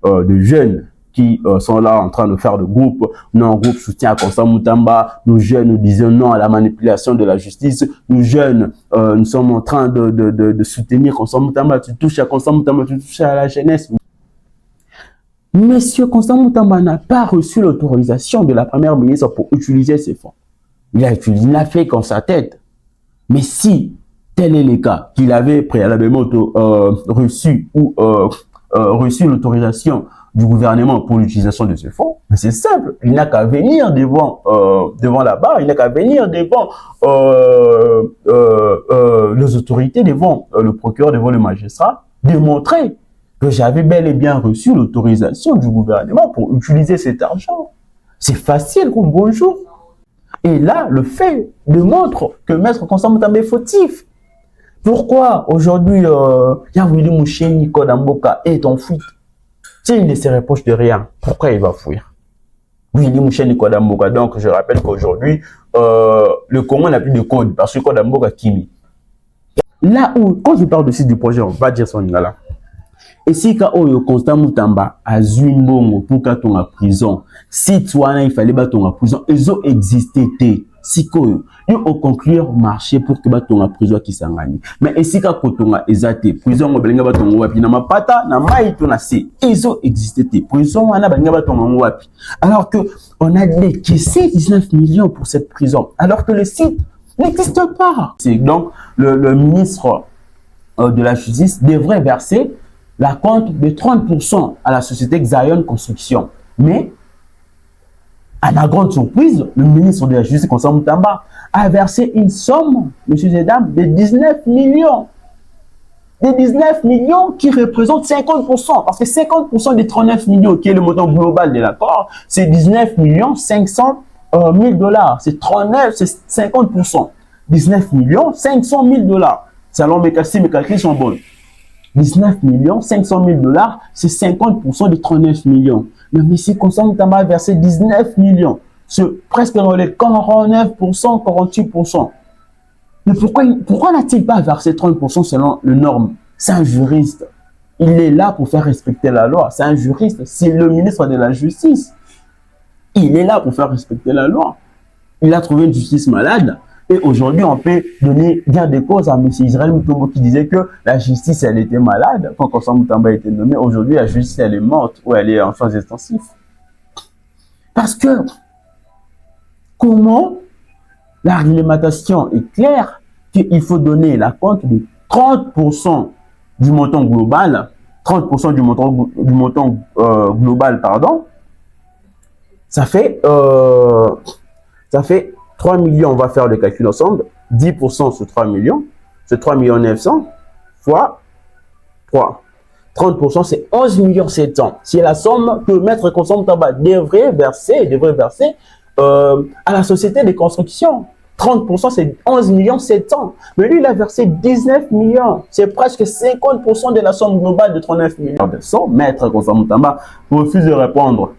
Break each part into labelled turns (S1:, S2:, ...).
S1: de jeunes qui sont là en train de faire le groupe, non, groupe soutien à Constant Moutamba. Nous jeunes, nous disons non à la manipulation de la justice. Nous jeunes, nous sommes en train de soutenir Constant Moutamba. Tu touches à Constant Moutamba, tu touches à la jeunesse. Monsieur Constant Moutamba n'a pas reçu l'autorisation de la première ministre pour utiliser ces fonds. Il n'a fait qu'en sa tête. Mais si tel est le cas, qu'il avait préalablement reçu l'autorisation du gouvernement pour l'utilisation de ce fonds, c'est simple. Il n'a qu'à venir devant la barre, il n'a qu'à venir devant les autorités, devant le procureur, devant le magistrat, démontrer que j'avais bel et bien reçu l'autorisation du gouvernement pour utiliser cet argent. C'est facile comme bonjour. Et là, le fait démontre que Maître Constant Moutamba est fautif. Pourquoi aujourd'hui, Willy Moucheni Kodamboka est en fuite? S'il ne se reproche de rien, pourquoi il va fuir? Willy Moucheni Kodamboka, donc je rappelle qu'aujourd'hui, le Congo n'a plus de code parce que Kodamboka Kimi. Là où, quand je parle aussi du projet, on va dire son là. Et si Oyo Constant Moutamba a Zuimbongo pour qu'à ton prison, si toi il fallait battre ton prison, ils ont existé. Si ils ont conclure marché pour que battre ton prison qui s'engage. Mais et si Kotonga exaté, prison obelinga baton wapi na mapata na mai to na se, ils ont existé. Prison wana balinga baton wapi. Alors que on a décaissé 19 millions pour cette prison, alors que le site n'existe pas. C'est donc le ministre de la Justice devrait verser la compte de 30% à la société Xion Construction. Mais, à ma grande surprise, le ministre de la Justice, Constant Moutamba, a versé une somme, messieurs et dames, de 19 millions. Des 19 millions qui représentent 50%. Parce que 50% des 39 millions, qui est le montant global de l'accord, c'est 19 millions 500 000 dollars. C'est 39, c'est 50%. 19 millions 500 000 dollars. Selon mes calculs sont bons. 19 millions 500 000 dollars, c'est 50% des 39 millions. Mais M. Constant Moutamba a versé 19 millions. C'est presque dans les 49%, 48%. Mais pourquoi n'a-t-il pas versé 30% selon les normes? C'est un juriste. Il est là pour faire respecter la loi. C'est un juriste. C'est le ministre de la Justice. Il est là pour faire respecter la loi. Il a trouvé une justice malade. Et aujourd'hui, on peut donner bien des causes à M. Israël Mutombo qui disait que la justice, elle était malade quand Constant Moutamba a été nommé. Aujourd'hui, la justice, elle est morte ou elle est en phase extensive. Parce que, comment la réglementation est claire qu'il faut donner la compte de 30% du montant global, 30% du montant global, pardon, ça fait 3 millions, on va faire le calcul ensemble. 10% sur 3 millions, c'est 3 900 fois 3. 30%, c'est 11 700. C'est la somme que Maître Constant Moutamba devrait verser à la société de construction. 30%, c'est 11 700. Mais lui, il a versé 19 millions. C'est presque 50% de la somme globale de 39 millions. Maître Constant Moutamba refuse de répondre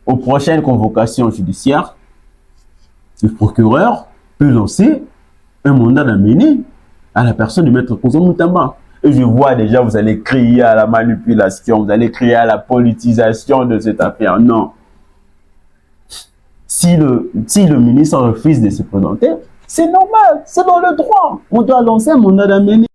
S1: aux prochaines convocations judiciaires. Le procureur peut lancer un mandat d'amener à la personne de Maître Constant Moutamba. Et je vois déjà, vous allez crier à la manipulation, vous allez crier à la politisation de cette affaire. Non. Si le ministre refuse de se présenter, c'est normal, c'est dans le droit. On doit lancer un mandat d'amener.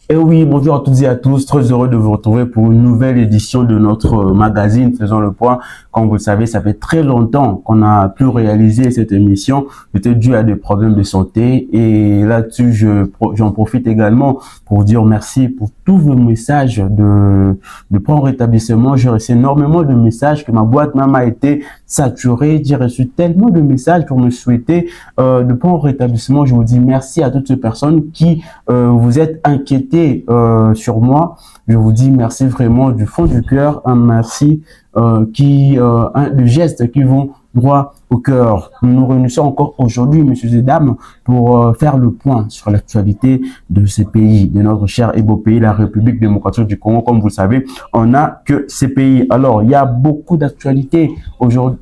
S1: Et oui, bonjour à toutes et à tous, très heureux de vous retrouver pour une nouvelle édition de notre magazine Faisons le point. Comme vous le savez, ça fait très longtemps qu'on n'a plus réalisé cette émission, peut-être dû à des problèmes de santé. Et là-dessus, j'en profite également pour dire merci pour tous vos messages de prompt rétablissement. J'ai reçu énormément de messages, que ma boîte même a été saturée. J'ai reçu tellement de messages pour me souhaiter de prompt rétablissement. Je vous dis merci à toutes ces personnes qui vous êtes inquiétées sur moi. Je vous dis merci vraiment du fond du cœur, un merci de gestes qui vont droit au cœur. Nous nous réunissons encore aujourd'hui, messieurs et dames, pour faire le point sur l'actualité de ce pays, de notre cher et beau pays, la République démocratique du Congo. Comme vous le savez, on n'a que ces pays. Alors, il y a beaucoup d'actualités aujourd'hui,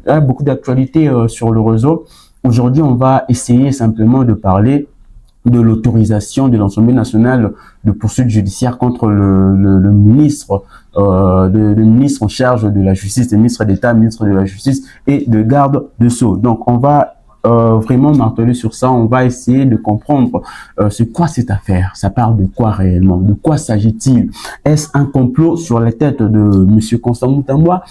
S1: sur le réseau. Aujourd'hui, on va essayer simplement de parler de l'autorisation de l'Assemblée nationale de poursuite judiciaire contre le ministre, le ministre en charge de la justice, le ministre d'État, ministre de la justice et de garde de Sceaux. Donc, on va vraiment marteler sur ça, on va essayer de comprendre c'est quoi cette affaire, ça parle de quoi réellement, de quoi s'agit-il, est-ce un complot sur la tête de monsieur Constant Moutamba,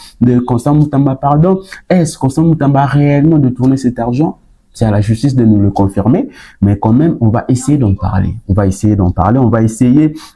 S1: pardon, est-ce Constant Moutamba a réellement détourné cet argent? C'est à la justice de nous le confirmer, mais quand même, on va essayer d'en parler. On va essayer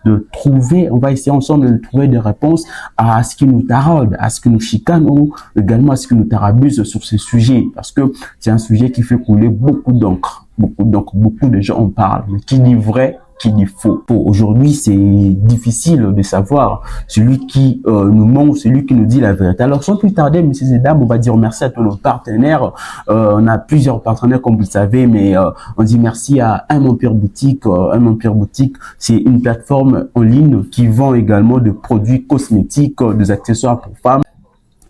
S1: de trouver, on va essayer ensemble de trouver des réponses à ce qui nous taraude, à ce qui nous chicane ou également à ce qui nous tarabuse sur ce sujet. Parce que c'est un sujet qui fait couler beaucoup d'encre. Beaucoup de gens en parlent. Mais qui dit vrai, qui dit faux? Aujourd'hui, c'est difficile de savoir celui qui nous ment, celui qui nous dit la vérité. Alors, sans plus tarder, messieurs et dames, on va dire merci à tous nos partenaires. On a plusieurs partenaires, comme vous le savez, mais on dit merci à Un Empire Boutique. Un Empire Boutique, c'est une plateforme en ligne qui vend également de produits cosmétiques, des accessoires pour femmes.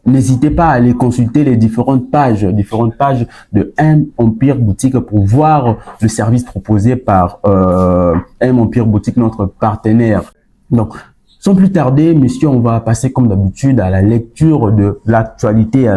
S1: N'hésitez pas à aller consulter les différentes pages de Un Empire Boutique pour voir le service proposé par Un Empire Boutique, notre partenaire. Donc, sans plus tarder, messieurs, on va passer comme d'habitude à la lecture de l'actualité,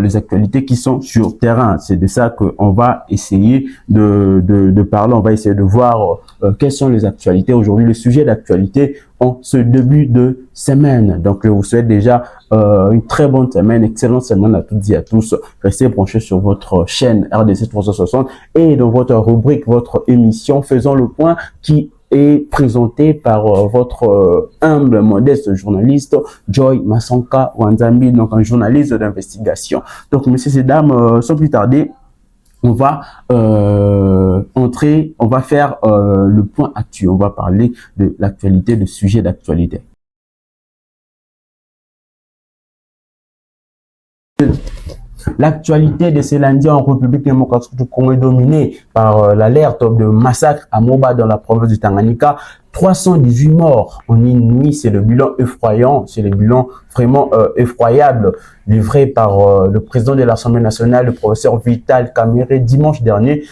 S1: les actualités qui sont sur terrain. C'est de ça qu'on va essayer de parler. On va essayer de voir quelles sont les actualités aujourd'hui, le sujet d'actualité en ce début de semaine. Donc, je vous souhaite déjà une très bonne semaine, excellente semaine à toutes et à tous. Restez branchés sur votre chaîne RDC 360 et dans votre rubrique, votre émission Faisons le point qui est présenté par votre humble, modeste journaliste Joy Masanka Wanzambi, donc un journaliste d'investigation. Donc, messieurs et dames, sans plus tarder, on va on va faire le point actuel. On va parler de l'actualité, de sujets d'actualité. L'actualité de ce lundi en République démocratique du Congo est dominée par l'alerte de massacre à Moba dans la province du Tanganyika. 318 morts en une nuit, c'est le bilan effrayant, c'est le bilan vraiment effroyable livré par le président de l'Assemblée nationale, le professeur Vital Kamerhe, dimanche dernier,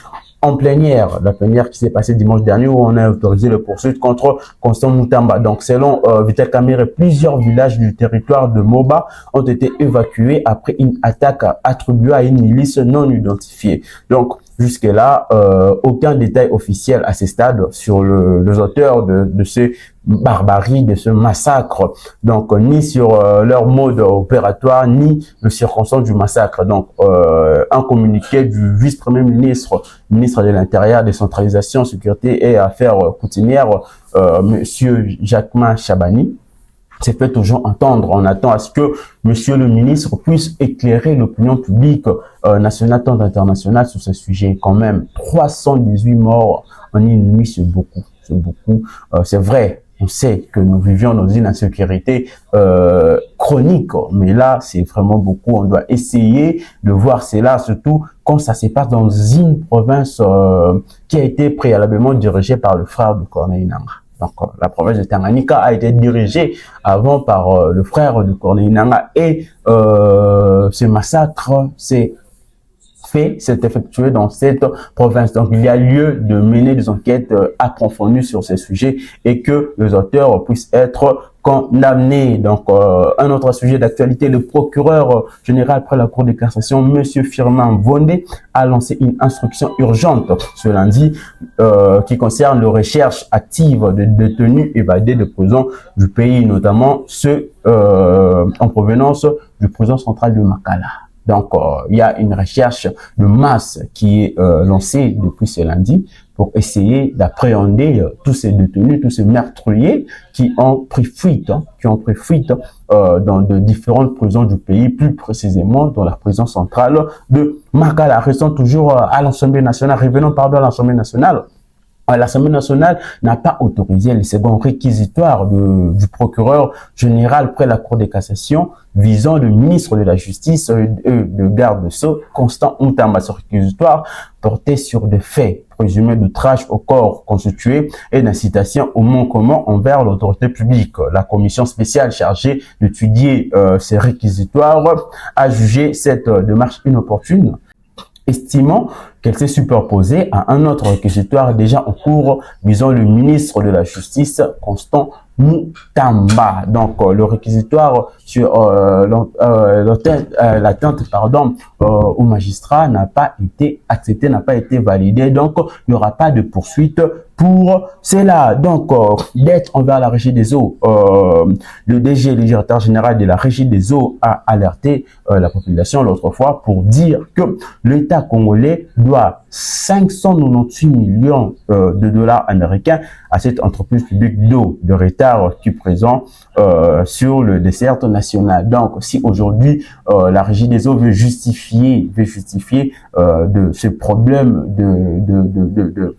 S1: en plénière, la plénière qui s'est passée dimanche dernier où on a autorisé le poursuite contre Constant Moutamba. Donc, selon Vital Kamerhe, plusieurs villages du territoire de Moba ont été évacués après une attaque attribuée à une milice non identifiée. Donc, jusque-là, aucun détail officiel à ce stade sur les auteurs de ce barbarie, de ce massacre. Donc, ni sur leur mode opératoire, ni les circonstances du massacre. Donc, un communiqué du vice-premier ministre, ministre de l'Intérieur, décentralisation, sécurité et affaires coutumières, monsieur Jacquemin Chabani, s'est fait aux gens entendre. On attend à ce que monsieur le ministre puisse éclairer l'opinion publique nationale tant internationale sur ce sujet. Quand même, 318 morts en une nuit, c'est beaucoup. C'est beaucoup. C'est vrai. On sait que nous vivions dans une insécurité chronique, mais là, c'est vraiment beaucoup. On doit essayer de voir cela, surtout quand ça se passe dans une province qui a été préalablement dirigée par le frère de Corneille Nangaa. Donc, la province de Tanganyika a été dirigée avant par le frère de Corneille Nangaa et ce massacre s'est effectué dans cette province. Donc, il y a lieu de mener des enquêtes approfondies sur ces sujets et que les auteurs puissent être condamnés. Donc, un autre sujet d'actualité, le procureur général après la Cour de cassation, monsieur Firmin Vondé, a lancé une instruction urgente ce lundi qui concerne les recherches actives de détenus évadés de prison du pays, notamment ceux en provenance du prison central de Makala. Donc, il y a une recherche de masse qui est lancée depuis ce lundi pour essayer d'appréhender tous ces détenus, tous ces meurtriers qui ont pris fuite, dans de différentes prisons du pays, plus précisément dans la prison centrale de Makala. Restons toujours à l'Assemblée nationale, revenons à l'Assemblée nationale. L'Assemblée nationale n'a pas autorisé les seconds réquisitoires du procureur général après la Cour de cassation visant le ministre de la Justice et de garde de Sceaux, Constant Moutamba. Ce réquisitoire portait sur des faits présumés d'outrage au corps constitué et d'incitation au manquement envers l'autorité publique. La commission spéciale chargée d'étudier ces réquisitoires a jugé cette démarche inopportune, estimant qu'elle s'est superposée à un autre réquisitoire déjà en cours visant le ministre de la Justice, Constant Mutamba. Donc, le réquisitoire sur l'atteinte au magistrat n'a pas été accepté, n'a pas été validé. Donc, il n'y aura pas de poursuite pour cela. Donc, dette envers la Régie des eaux. Le DG, le directeur général de la Régie des eaux, a alerté la population l'autre fois pour dire que l'État congolais doit 598 millions de dollars américains à cette entreprise publique d'eau de retard qui est présent sur le dessert national. Donc, si aujourd'hui la Régie des eaux veut justifier de ce problème de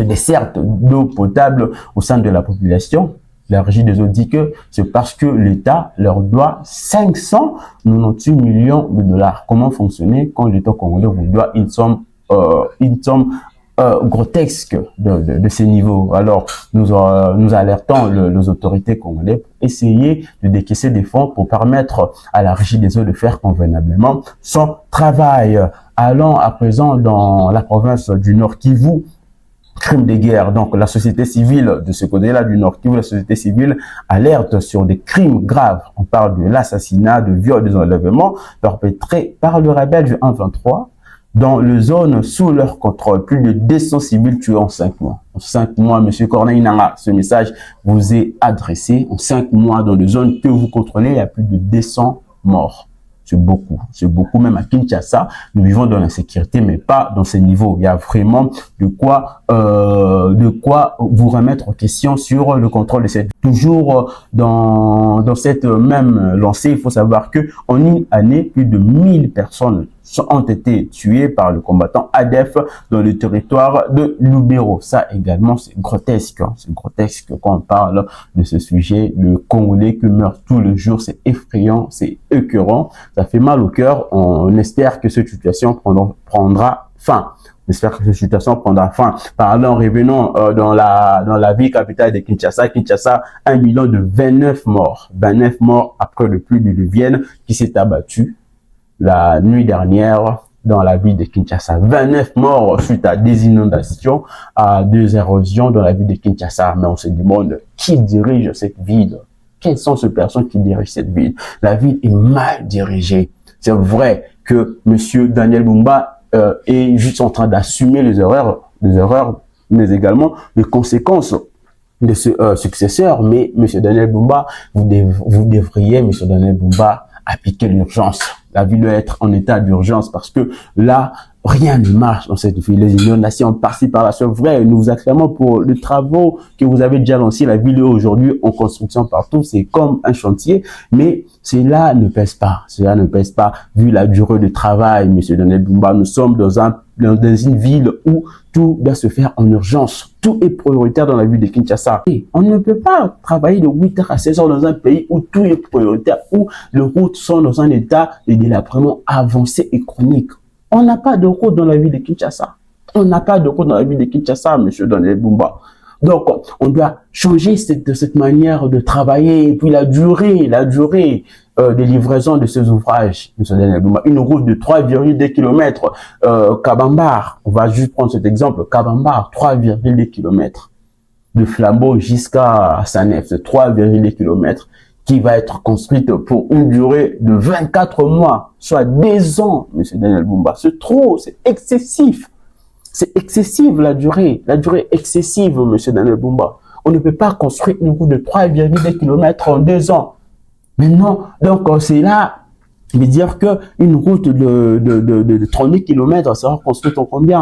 S1: desserte d'eau potable au sein de la population, la Régie des eaux dit que c'est parce que l'État leur doit 598 millions de dollars. Comment fonctionner quand l'État congolais vous doit une somme grotesque de ces niveaux? Alors, nous alertons les autorités congolaises pour essayer de décaisser des fonds pour permettre à la Régie des eaux de faire convenablement son travail. Allons à présent dans la province du Nord Kivu. Crimes de guerre. Donc, la société civile de ce côté-là du Nord Kivu, la société civile alerte sur des crimes graves. On parle de l'assassinat, de viol, des enlèvements perpétrés par le rebelle du 1-23 dans les zones sous leur contrôle. Plus de 200 civils tués en 5 mois. En 5 mois, Monsieur Corneille Nanga, ce message vous est adressé. En 5 mois, dans les zones que vous contrôlez, il y a plus de 200 morts. C'est beaucoup, même à Kinshasa, nous vivons dans l'insécurité, mais pas dans ces niveaux. Il y a vraiment de quoi vous remettre en question sur le contrôle de cette. Toujours dans cette même lancée, il faut savoir que en une année, plus de 1000 personnes ont été tuées par le combattant ADF dans le territoire de Lubero. Ça également, c'est grotesque. Hein. C'est grotesque quand on parle de ce sujet. Le Congolais qui meurt tous les jours, c'est effrayant, c'est écœurant. Ça fait mal au cœur. On espère que cette situation prendra fin. J'espère que cette situation prendra fin. Parlons, revenons dans la ville capitale de Kinshasa. Kinshasa, 1 million de 29 morts. 29 morts après le pluie diluvienne qui s'est abattu la nuit dernière dans la ville de Kinshasa. 29 morts suite à des inondations, à des érosions dans la ville de Kinshasa. Mais on se demande qui dirige cette ville. Quelles sont ces personnes qui dirigent cette ville? La ville est mal dirigée. C'est vrai que Monsieur Daniel Bumba est juste en train d'assumer les erreurs, mais également les conséquences de ce successeur. Mais Monsieur Daniel Bumba, vous devriez, Monsieur Daniel Bumba, appliquer l'urgence. La ville doit être en état d'urgence parce que là, rien ne marche dans cette ville. Les inondations par-ci par-là, c'est vrai. Nous vous acclamons pour les travaux que vous avez déjà lancés. La ville est aujourd'hui en construction partout. C'est comme un chantier, mais cela ne pèse pas. Cela ne pèse pas vu la durée de travail, Monsieur Daniel Bumba. Nous sommes dans une ville où tout doit se faire en urgence. Tout est prioritaire dans la ville de Kinshasa. Et on ne peut pas travailler de 8h à 16h dans un pays où tout est prioritaire, où les routes sont dans un état de délabrement avancé et chronique. On n'a pas de route dans la ville de Kinshasa. On n'a pas de route dans la ville de Kinshasa, Monsieur Daniel Bumba. Donc, on doit changer cette manière de travailler. Et puis la durée de livraison de ces ouvrages, Monsieur Daniel Bumba. Une route de 3,2 km, Kabambar, on va juste prendre cet exemple, Kabambar, 3,2 km. De Flambeau jusqu'à Sanef, c'est 3,2 km. Qui va être construite pour une durée de 24 mois, soit 2 ans, Monsieur Daniel Bumba. C'est trop, c'est excessif. C'est excessif la durée excessive, Monsieur Daniel Bumba. On ne peut pas construire une route de 3,2 km en 2 ans. Mais non, donc c'est là, je veux dire que une route de 30 km sera construite en combien?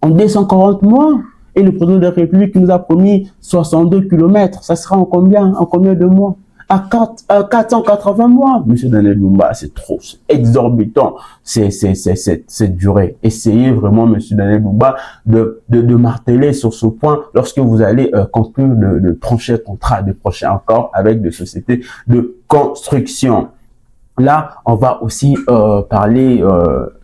S1: En 240 mois. Et le président de la République nous a promis 62 km. Ça sera en combien? En combien de mois? À 480 mois. Monsieur Daniel Bumba, c'est trop, c'est exorbitant, cette durée. Essayez vraiment, Monsieur Daniel Bumba, de marteler sur ce point lorsque vous allez conclure de prochains contrats, de prochains accords avec des sociétés de construction. Là, on va aussi parler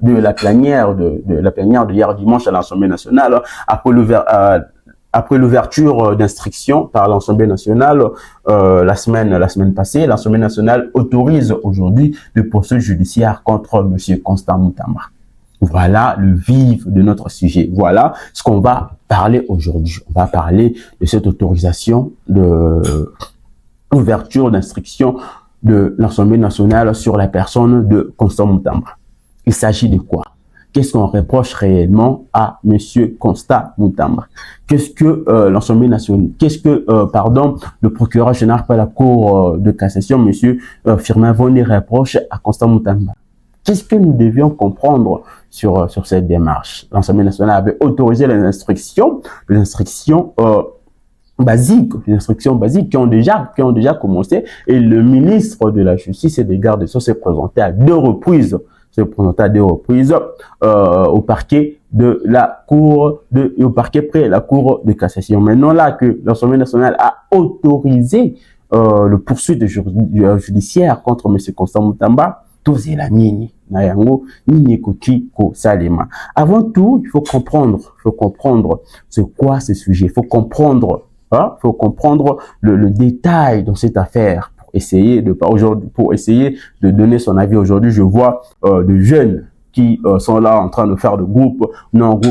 S1: de la plénière de hier dimanche à l'Assemblée nationale après l'ouverture d'instruction par l'Assemblée nationale la semaine passée. L'Assemblée nationale autorise aujourd'hui des poursuites judiciaires contre Monsieur Constant Mutamba. Voilà le vif de notre sujet. Voilà ce qu'on va parler aujourd'hui. On va parler de cette autorisation de ouverture d'instruction de l'Assemblée nationale sur la personne de Constant Moutamba. Il s'agit de quoi? Qu'est-ce qu'on reproche réellement à Monsieur Constant Moutamba? Qu'est-ce que l'Assemblée nationale, le procureur général par la Cour de cassation, Monsieur Firmin Vonnet, reproche à Constant Moutamba? Qu'est-ce que nous devions comprendre sur cette démarche? L'Assemblée nationale avait autorisé les instructions basiques qui ont déjà commencé, et le ministre de la Justice et des Gardes Sceaux s'est présenté à deux reprises au parquet de la Cour près de la Cour de cassation. Maintenant là que l'Assemblée nationale a autorisé le poursuite judiciaire contre M. Constant Moutamba, avant tout, il faut comprendre c'est quoi ce sujet. Il faut comprendre le détail dans cette affaire pour essayer de donner son avis. Aujourd'hui, je vois de jeunes qui sont là en train de faire de groupe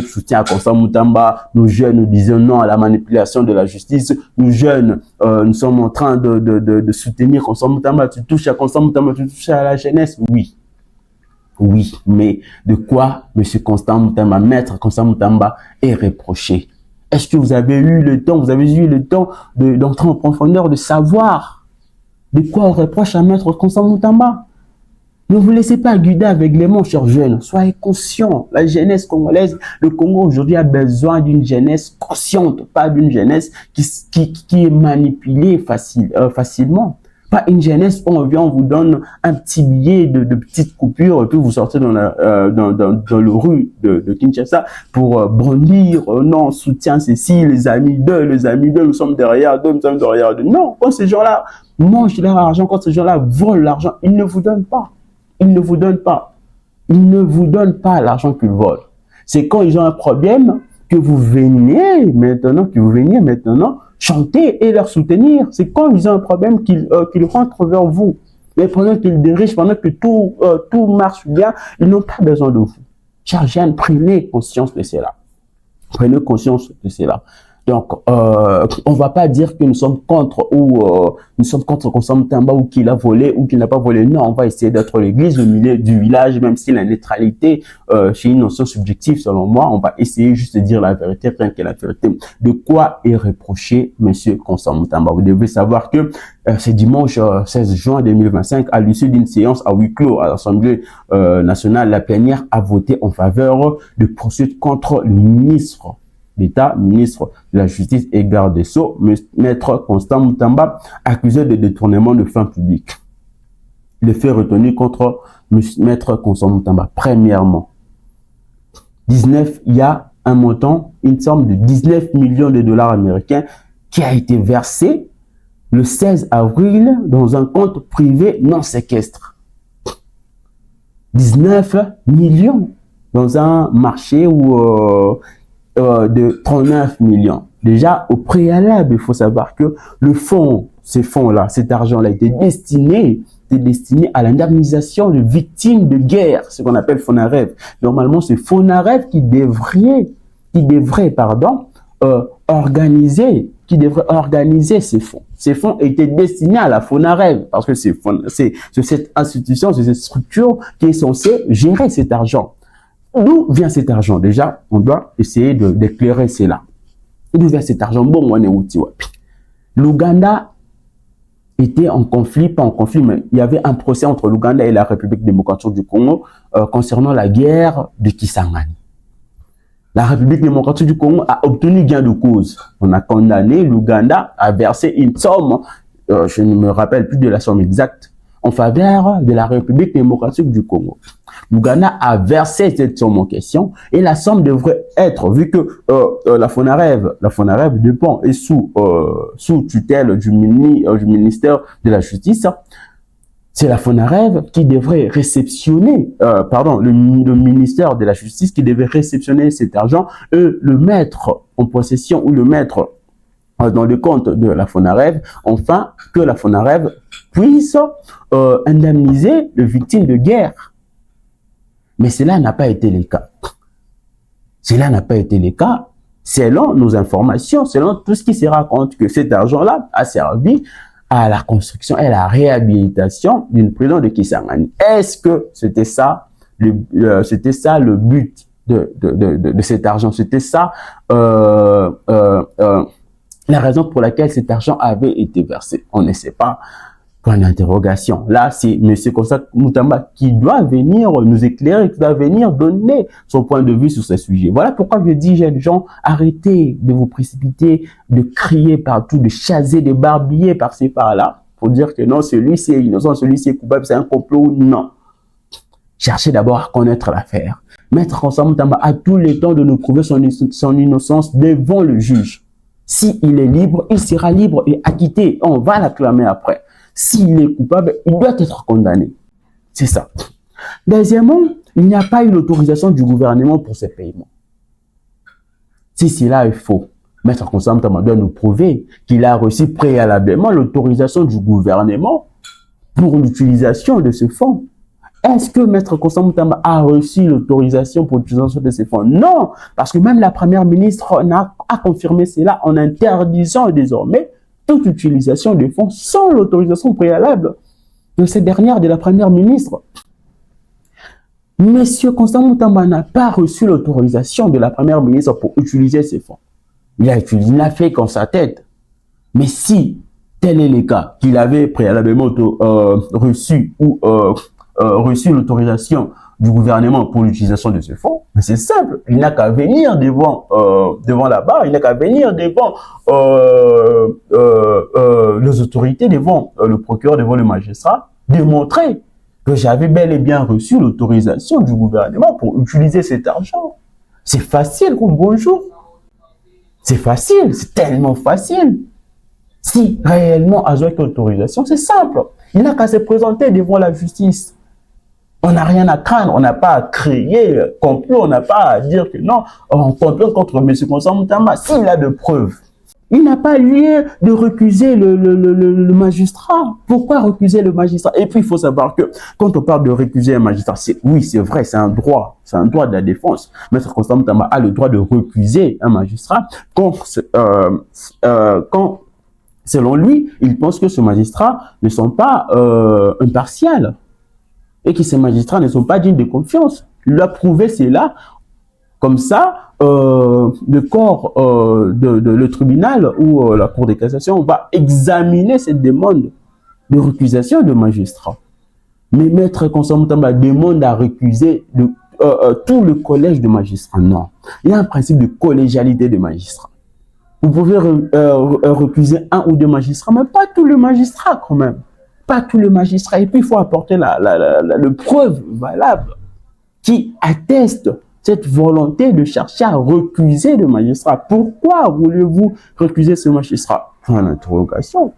S1: soutien à Constant Moutamba. Nous jeunes, nous disons non à la manipulation de la justice. Nous jeunes, nous sommes en train de soutenir Constant Moutamba. Tu touches à Constant Moutamba, tu touches à la jeunesse. Oui, mais de quoi Monsieur Constant Moutamba, Maître Constant Moutamba, est reproché? Est-ce que vous avez eu le temps d'entrer en profondeur, de savoir de quoi on reproche à Maître Constant Moutamba? Ne vous laissez pas guider avec les mots, chers jeunes. Soyez conscients. La jeunesse congolaise, le Congo aujourd'hui a besoin d'une jeunesse consciente, pas d'une jeunesse qui est manipulée facilement. Pas une jeunesse où on vous donne un petit billet de petites coupures et puis vous sortez dans le rue de Kinshasa pour brandir, non, soutien ceci, les amis d'eux, nous sommes derrière d'eux, Non, quand ces gens-là mangent leur argent, quand ces gens-là volent l'argent, ils ne vous donnent pas. Ils ne vous donnent pas l'argent qu'ils volent. C'est quand ils ont un problème que vous veniez maintenant chanter et leur soutenir. C'est quand ils ont un problème qu'ils rentrent vers vous. Mais pendant qu'ils dirigent, pendant que tout marche bien, ils n'ont pas besoin de vous. Chers jeunes, prenez conscience de cela. Donc, on va pas dire que nous sommes contre Constant Moutamba ou qu'il a volé ou qu'il n'a pas volé. Non, on va essayer d'être l'église au milieu du village, même si la neutralité, c'est une notion subjective selon moi. On va essayer juste de dire la vérité, rien que la vérité. De quoi est reproché Monsieur Constant Moutamba? Vous devez savoir que c'est dimanche 16 juin 2025, à l'issue d'une séance à huis clos à l'Assemblée nationale, la plénière a voté en faveur de poursuites contre le ministre d'État, ministre de la Justice et garde des Sceaux, Maître Constant Moutamba, accusé de détournement de fonds publics. Le fait retenu contre Maître Constant Moutamba, premièrement, il y a un montant, une somme de 19 millions de dollars américains qui a été versé le 16 avril dans un compte privé non séquestre. 19 millions dans un marché où de 39 millions. Déjà, au préalable, il faut savoir que cet argent-là était destiné à l'indemnisation de victimes de guerre, ce qu'on appelle FONAREV. Normalement, c'est FONAREV qui devrait organiser ces fonds. Ces fonds étaient destinés à la FONAREV parce que c'est cette institution, c'est cette structure qui est censée gérer cet argent. D'où vient cet argent? Déjà, on doit essayer d'éclairer cela. D'où vient cet argent? Bon, on est outil. L'Ouganda était en conflit, pas en conflit, mais il y avait un procès entre l'Ouganda et la République démocratique du Congo concernant la guerre de Kisangani. La République démocratique du Congo a obtenu gain de cause. On a condamné l'Ouganda à verser une somme, je ne me rappelle plus de la somme exacte, en faveur de la République démocratique du Congo. L'Ouganda a versé cette somme en question et la somme devrait être, vu que la FONAREV dépend et sous tutelle du ministère de la Justice, c'est la FONAREV qui devrait réceptionner, le ministère de la Justice qui devait réceptionner cet argent et le mettre en possession ou le mettre dans le compte de la FONAREV, enfin que la FONAREV puisse indemniser les victimes de guerre. Mais cela n'a pas été le cas. Cela n'a pas été le cas. Selon nos informations, selon tout ce qui se raconte, que cet argent-là a servi à la construction et à la réhabilitation d'une prison de Kisangani. Est-ce que c'était ça, le but de cet argent? C'était ça la raison pour laquelle cet argent avait été versé? On ne sait pas. Point d'interrogation. Là, c'est M. Constantin Mutamba qui doit venir nous éclairer, qui doit venir donner son point de vue sur ce sujet. Voilà pourquoi je dis, jeunes gens, arrêtez de vous précipiter, de crier partout, de chaser, de barbiller par-ci, par-là, pour dire que non, celui-ci est innocent, celui-ci est coupable, c'est un complot. Non. Cherchez d'abord à connaître l'affaire. Maître Constantin Mutamba a tout le temps de nous prouver son innocence devant le juge. S'il est libre, il sera libre et acquitté. On va l'acclamer après. S'il est coupable, il doit être condamné. C'est ça. Deuxièmement, il n'y a pas eu l'autorisation du gouvernement pour ces paiements. Si cela est faux, Maître Constantin Mutamba doit nous prouver qu'il a reçu préalablement l'autorisation du gouvernement pour l'utilisation de ce fonds. Est-ce que Maître Constantin Mutamba a reçu l'autorisation pour l'utilisation de ces fonds? Non, parce que même la première ministre a confirmé cela en interdisant désormais toute utilisation des fonds sans l'autorisation préalable de cette dernière, de la première ministre. Monsieur Constantin Mutamba n'a pas reçu l'autorisation de la première ministre pour utiliser ces fonds. Il n'a fait qu'en sa tête. Mais si tel est le cas, qu'il avait préalablement reçu ou reçu l'autorisation du gouvernement pour l'utilisation de ce fonds, c'est simple. Il n'a qu'à venir devant la barre, il n'a qu'à venir devant les autorités, devant le procureur, devant le magistrat, démontrer que j'avais bel et bien reçu l'autorisation du gouvernement pour utiliser cet argent. C'est facile comme bonjour. C'est facile, c'est tellement facile. Si réellement avec l'autorisation, c'est simple. Il n'a qu'à se présenter devant la justice. On n'a rien à craindre, on n'a pas à créer complot, on n'a pas à dire que non, on complot contre M. Constantin Mutamba. S'il a de preuves, il n'a pas lieu de recuser le magistrat. Pourquoi recuser le magistrat? Et puis, il faut savoir que quand on parle de recuser un magistrat, oui, c'est vrai, c'est un droit de la défense. Maître Constantin Mutamba a le droit de recuser un magistrat quand selon lui, il pense que ce magistrat ne sont pas impartial et que ces magistrats ne sont pas dignes de confiance. Il a prouvé cela. Comme ça, le corps, le tribunal ou la cour de cassation va examiner cette demande de récusation de magistrat. Mais Maître Constantin Mutamba demande à récuser tout le collège de magistrats. Non. Il y a un principe de collégialité de magistrats. Vous pouvez recuser un ou deux magistrats, mais pas tous les magistrats quand même. Pas tous les magistrats. Et puis, il faut apporter la preuve valable qui atteste cette volonté de chercher à recuser le magistrat. Pourquoi voulez-vous recuser ce magistrat? Point d'interrogation.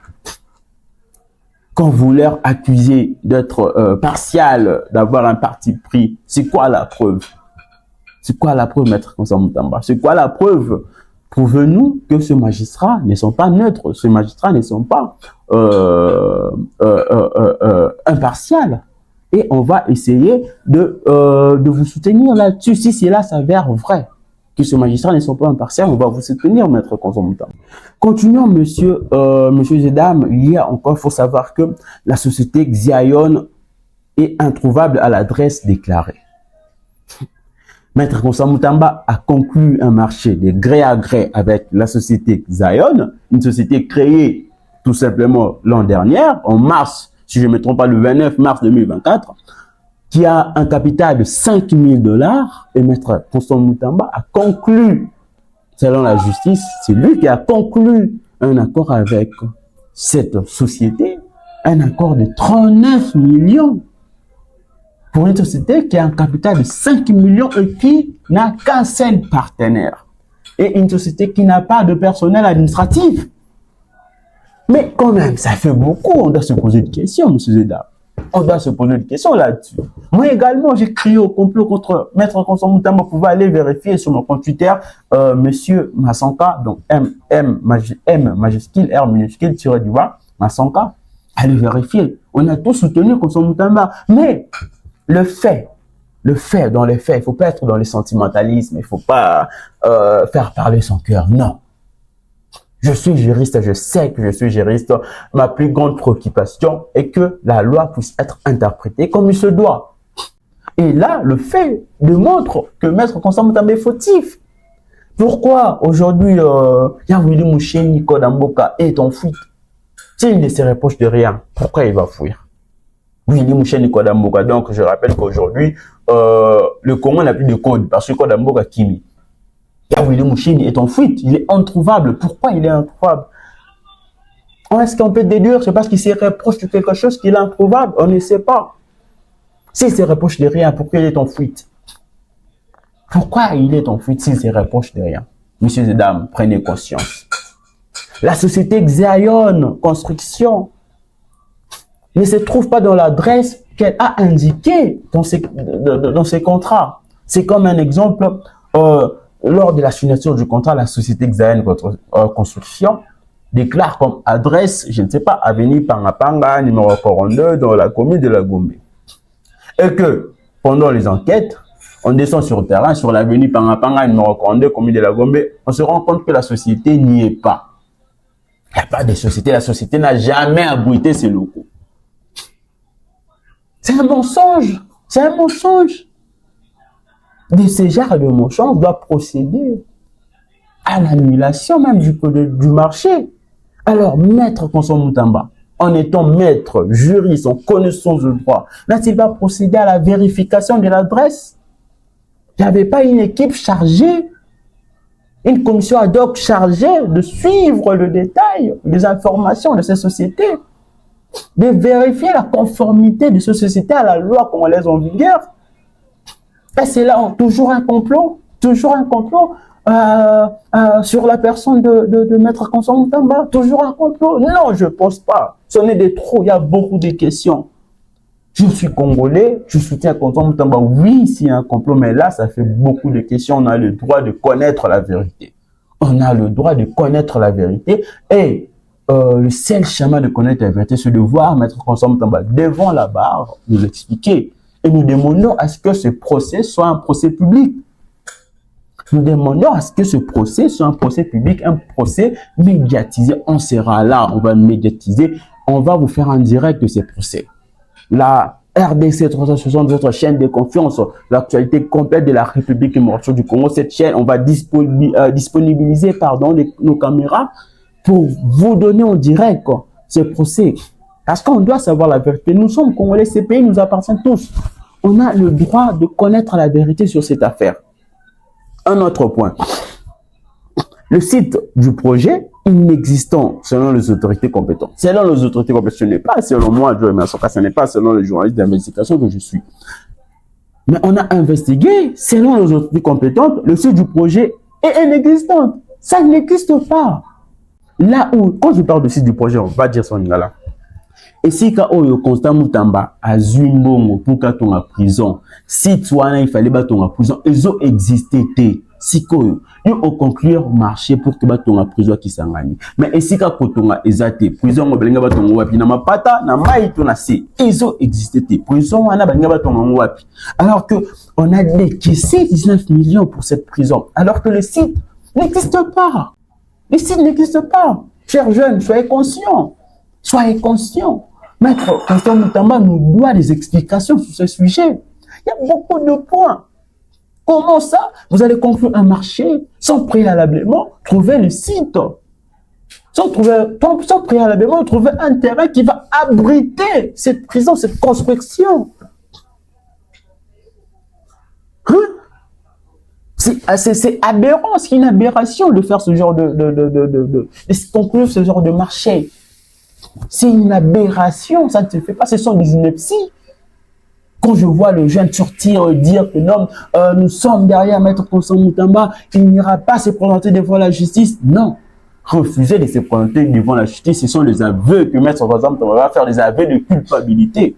S1: Quand vous leur accusez d'être partial, d'avoir un parti pris, c'est quoi la preuve? C'est quoi la preuve, Maître Constantin Mutamba? C'est quoi la preuve? Prouvez-nous que ces magistrats ne sont pas neutres, ces magistrats ne sont pas impartials. Et on va essayer de vous soutenir là-dessus. Si cela s'avère vrai, que ces magistrats ne sont pas impartials, on va vous soutenir, Maître Constantin Mutamba. Continuons, monsieur Zedam. Il y a encore, il faut savoir que la société Xiaon est introuvable à l'adresse déclarée. Maître Constantin Mutamba a conclu un marché de gré à gré avec la société Xiaon, une société créée tout simplement l'an dernier, en mars, si je ne me trompe pas, le 29 mars 2024, qui a un capital de 5 000 $. Et Maître Constantin Mutamba a conclu, selon la justice, c'est lui qui a conclu un accord avec cette société, un accord de 39 millions. Pour une société qui a un capital de 5 millions et qui n'a qu'un seul partenaire. Et une société qui n'a pas de personnel administratif. Mais quand même, ça fait beaucoup. On doit se poser des questions, M. Zeda. On doit se poser des questions là-dessus. Moi également, j'ai crié au complot contre Maître Constantin Mutamba. Vous pouvez aller vérifier sur mon compte Twitter, Monsieur Massanka, donc M majuscule, R minuscule, tiré du bas, Massanka. Allez vérifier. On a tous soutenu Constantin Mutamba. Mais le fait Le fait, dans les faits, il ne faut pas être dans le sentimentalisme, il ne faut pas faire parler son cœur, non. Je suis juriste, je sais que je suis juriste. Ma plus grande préoccupation est que la loi puisse être interprétée comme il se doit. Et là, le fait démontre que Maître Constant Mutamba est fautif. Pourquoi aujourd'hui, Willy Moucheni Kodamboka est en fuite? S'il ne se reproche de rien, pourquoi il va fuir? Willy Moucheni Kodamboka, donc je rappelle qu'aujourd'hui, le Congo n'a plus de code parce que Kodamboka Kimi. Willy Moucheni est en fuite, il est introuvable. Pourquoi il est introuvable? Est-ce qu'on peut déduire? C'est parce qu'il se reproche de quelque chose qu'il est introuvable? On ne sait pas. S'il se reproche de rien, pourquoi il est en fuite? Pourquoi il est en fuite s'il se reproche de rien? Messieurs et dames, prenez conscience. La société Xiaon Construction ne se trouve pas dans l'adresse qu'elle a indiquée dans ses contrats. C'est comme un exemple, lors de la signature du contrat, la société Xiaon Construction déclare comme adresse, je ne sais pas, avenue Pangapanga, numéro 42, dans la commune de la Gombe. Et que, pendant les enquêtes, on descend sur le terrain, sur l'avenue Pangapanga, numéro 42, commune de la Gombe, on se rend compte que la société n'y est pas. Il n'y a pas de société, la société n'a jamais abrité ses locaux. C'est un mensonge, c'est un mensonge. De ce genre de mensonge doit procéder à l'annulation même du marché. Alors, Maître Constant Mutamba, en étant maître, juriste, en connaissance de droit, n'a-t-il pas procédé à la vérification de l'adresse? Il n'y avait pas une équipe chargée, une commission ad hoc chargée de suivre le détail des informations de ces sociétés, de vérifier la conformité de ces sociétés à la loi congolaise en vigueur. Et c'est là toujours un complot sur la personne de Maître Constant Mutamba, toujours un complot. Non, je ne pense pas. Ce n'est des trop, il y a beaucoup de questions. Je suis congolais, je soutiens Constant Mutamba. Oui, s'il y a un complot, mais là, ça fait beaucoup de questions. On a le droit de connaître la vérité. On a le droit de connaître la vérité. Et le seul chemin de connaître la vérité, c'est de voir Maître Constant Mutamba devant la barre, nous expliquer. Et nous demandons à ce que ce procès soit un procès public. Nous demandons à ce que ce procès soit un procès public, un procès médiatisé. On sera là, on va médiatiser, on va vous faire un direct de ces procès. La RDC 360, votre chaîne de confiance, l'actualité complète de la République démocratique du Congo, cette chaîne, on va disponibiliser nos caméras pour vous donner en direct ce procès. Parce qu'on doit savoir la vérité. Nous sommes Congolais, ces pays nous appartiennent tous. On a le droit de connaître la vérité sur cette affaire. Un autre point. Le site du projet inexistant selon les autorités compétentes. Selon les autorités compétentes, ce n'est pas selon moi, Joe Massoka, ce n'est pas selon les journalistes d'investigation que je suis. Mais on a investigué, selon les autorités compétentes, le site du projet est inexistant. Ça n'existe pas. Là où, quand je parle du site du projet, on va dire son là. Et si Oyo Constant Mutamba a Zumbongo pour qu'à ton prison, si toi il fallait battre ton prison, ils ont existé. Si Koyo, ils ont conclure marché pour que ton prison qui s'engage. Mais et si Kotonga exaté, prison obelinga baton wapi na mapata na maïto na si, ils ont existé. Prison wana balinga baton wapi. Alors que on a décaissé 19 millions pour cette prison, alors que le site n'existe pas. Le site n'existe pas. Chers jeunes, soyez conscients. Soyez conscients. Maître Constant Mutamba nous doit des explications sur ce sujet. Il y a beaucoup de points. Comment ça? Vous allez conclure un marché sans préalablement trouver le site. Sans préalablement trouver un terrain qui va abriter cette prison, cette construction. Hein? C'est aberrant, c'est une aberration de faire ce genre de conclure ce genre de marché. C'est une aberration, ça ne se fait pas, ce sont des inepties. Quand je vois le jeune sortir et dire que non, nous sommes derrière Maître Constant Mutamba, il n'ira pas se présenter devant la justice. Non, refuser de se présenter devant la justice, ce sont les aveux que Maître Constant Mutamba va faire, des aveux de culpabilité.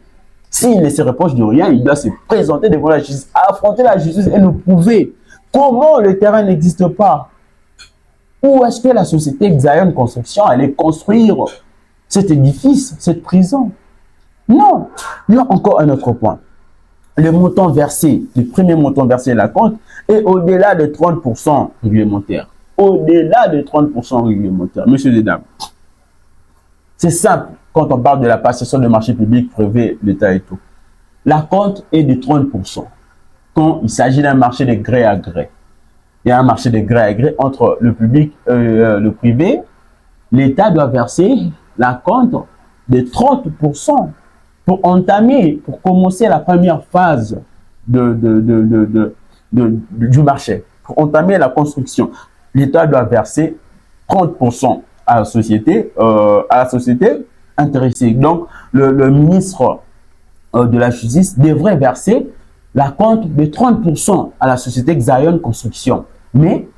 S1: S'il ne se reproche de rien, il doit se présenter devant la justice, affronter la justice et nous prouver comment le terrain n'existe pas. Où est-ce que la société Xiaon Construction allait construire cet édifice, cette prison? Non. Il y a encore un autre point. le montant versé, le premier montant versé à la compte est au-delà de 30% réglementaire. Au-delà de 30% réglementaire. Messieurs et dames, c'est simple quand on parle de la passation de marché public, privé, l'État et tout. La compte est de 30% quand il s'agit d'un marché de gré à gré. Il y a un marché de gré à gré entre le public et le privé. L'État doit verser la compte de 30% pour entamer, pour commencer la première phase du marché, pour entamer la construction. L'État doit verser 30% à la société intéressée. Donc, le ministre de la Justice devrait verser la compte de 30% à la société Xion Construction. Mais,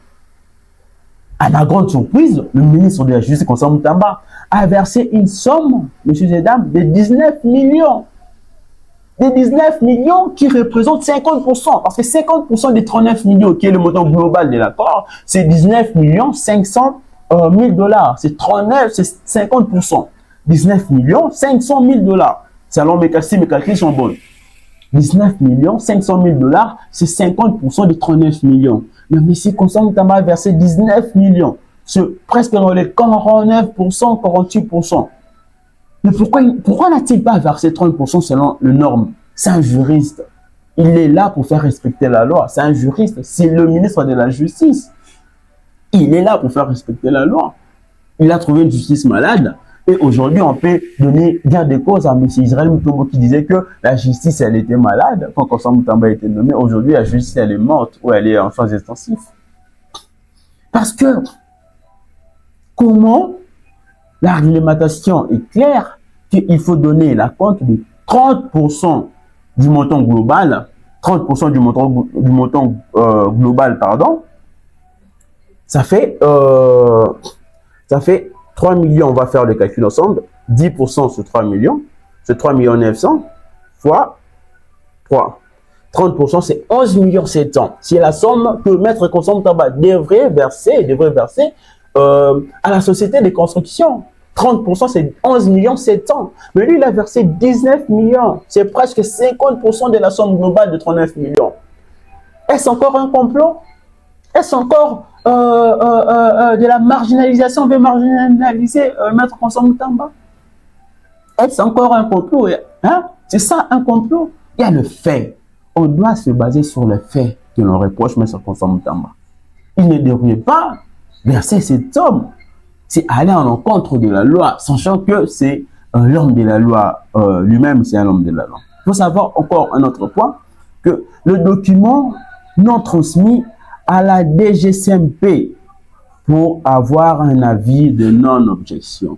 S1: à ma grande surprise, le ministre de la Justice, Constant Moutamba, a versé une somme, messieurs et dames, de 19 millions. De 19 millions qui représentent 50%. Parce que 50% des 39 millions, qui est le montant global de l'accord, c'est 19 millions 500 000 dollars. C'est 39, c'est 50%. 19 millions 500 000 dollars. Selon mes calculs sont bons. 19 millions 500 000 dollars, c'est 50% des 39 millions. Le monsieur Constant Moutamba a versé 19 millions. C'est presque dans les 49%, 48%. Mais pourquoi n'a-t-il pas versé 30% selon les normes? C'est un juriste. Il est là pour faire respecter la loi. C'est un juriste. C'est le ministre de la Justice. Il est là pour faire respecter la loi. Il a trouvé une justice malade. Et aujourd'hui, on peut donner gain de cause à M. Israël Mutombo qui disait que la justice, elle était malade quand Constant Moutamba a été nommé. Aujourd'hui, la justice, elle est morte ou elle est en phase extensive. Parce que, comment la réglementation est claire qu'il faut donner la compte de 30% du montant global, 30% du montant global, pardon, ça fait 3 millions, on va faire le calcul ensemble, 10% sur 3 millions, c'est 3 millions 900 fois 3. 30%, c'est 11 millions 700. C'est la somme que Maître Constant Moutamba devrait verser à la société de construction. 30%, c'est 11 millions 700. Mais lui, il a versé 19 millions. C'est presque 50% de la somme globale de 39 millions. Est-ce encore un complot? Est-ce encore de la marginalisation? On veut marginaliser Maître Constant Moutamba? Est-ce encore un complot? Hein? C'est ça un complot? Il y a le fait. On doit se baser sur le fait que l'on reproche Maître Constant Moutamba. Il ne devrait pas verser cette somme. C'est aller en encontre de la loi, sachant que c'est l'homme de la loi lui-même, c'est un homme de la loi. Il faut savoir encore un autre point, que le document non transmis à la DGCMP pour avoir un avis de non-objection.